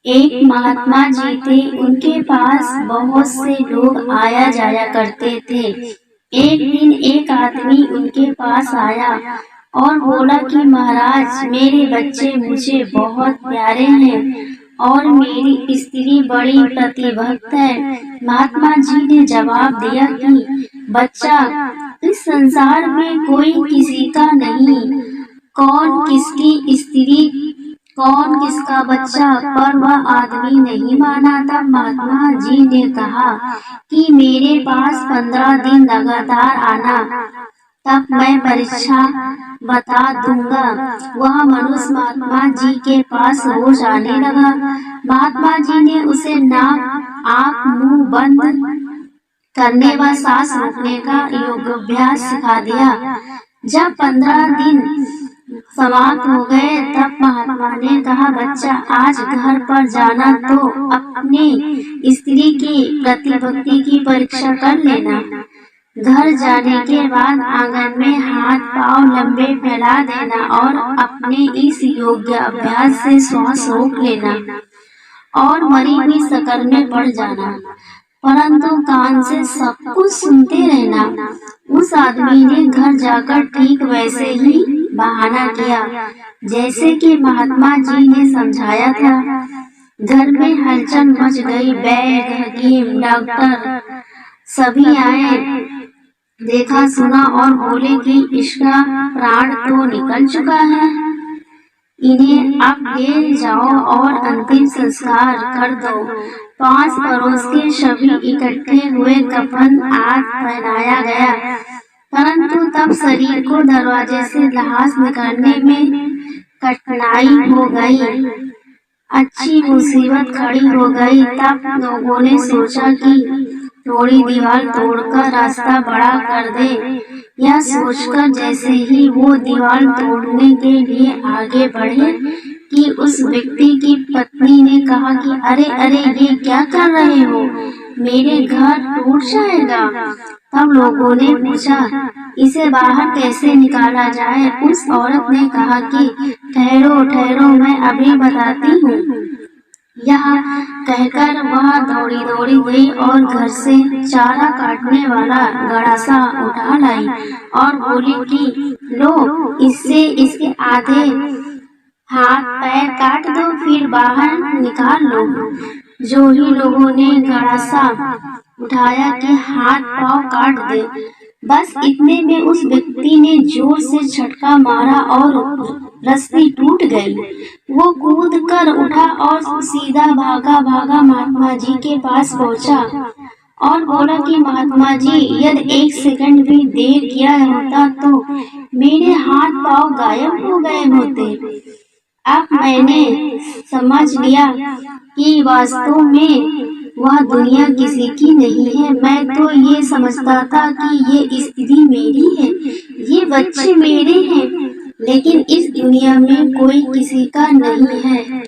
एक महात्मा जी थे, उनके पास बहुत से लोग आया जाया करते थे। एक दिन एक आदमी उनके पास आया और बोला कि महाराज, मेरे बच्चे मुझे बहुत प्यारे हैं और मेरी स्त्री बड़ी प्रतिभक्त है। महात्मा जी ने जवाब दिया कि बच्चा, इस संसार में कोई किसी का नहीं, कौन किसकी स्त्री, कौन किसका बच्चा, पर वह आदमी नहीं माना। तब महात्मा जी ने कहा कि मेरे पास 15 दिन लगातार आना, तब मैं परीक्षा बता दूंगा। वह मनुष्य महात्मा जी के पास रोज आने लगा। महात्मा जी ने उसे नाक, आँख, मुंह बंद करने व सांस रोकने का योगाभ्यास सिखा दिया। जब 15 दिन समाप्त हो गए, तब महात्मा ने कहा, बच्चा, आज घर पर जाना तो अपने स्त्री की प्रतिभक्ति की परीक्षा कर लेना। घर जाने के बाद आंगन में हाथ पांव लंबे फैला देना और अपने इस योगाभ्यास से श्वास रोक लेना और मरी हुई शक्ल में पड़ जाना, परंतु कान से सब कुछ सुनते रहना। उस आदमी ने घर जाकर ठीक वैसे ही बहाना किया जैसे कि महात्मा जी ने समझाया था। घर में हलचल मच गई। वैद्य, हकीम, डॉक्टर सभी आए, देखा सुना और बोले कि इसका प्राण तो निकल चुका है, इन्हें अब ले जाओ और अंतिम संस्कार कर दो। 5 पड़ोस के सभी इकट्ठे हुए, कफन आदि पहनाया गया, परंतु तब शरीर को दरवाजे से लाश निकालने में कठिनाई हो गई। अच्छी मुसीबत खड़ी हो गई। तब लोगों ने सोचा कि थोड़ी दीवार तोड़कर रास्ता बड़ा कर दे। यह सोचकर जैसे ही वो दीवार तोड़ने के लिए आगे बढ़े कि उस व्यक्ति की पत्नी ने कहा कि अरे अरे, ये क्या कर रहे हो, मेरे घर टूट जाएगा। तब लोगों ने पूछा, इसे बाहर कैसे निकाला जाए। उस औरत ने कहा कि ठहरो ठहरो, मैं अभी बताती हूँ। यह कहकर वह दौड़ी दौड़ी गई और घर से चारा काटने वाला गड़ासा उठा लाई और बोली कि लो, इससे इसके आधे हाथ पैर काट दो, फिर बाहर निकाल लो। जो ही लोगों ने गड़ासा उठाया कि हाथ पांव काट दे, बस इतने में उस व्यक्ति ने जोर से झटका मारा और रस्सी टूट गई। वो कूद कर उठा और सीधा भागा भागा महात्मा जी के पास पहुंचा और बोला कि महात्मा जी, यदि 1 सेकंड भी देर किया होता तो मेरे हाथ पांव गायब हो गए होते। अब मैंने समझ लिया कि वास्तव में वह दुनिया किसी की नहीं है। मैं तो ये समझता था कि ये स्त्री मेरी है, ये बच्चे मेरे हैं, लेकिन इस दुनिया में कोई किसी का नहीं है।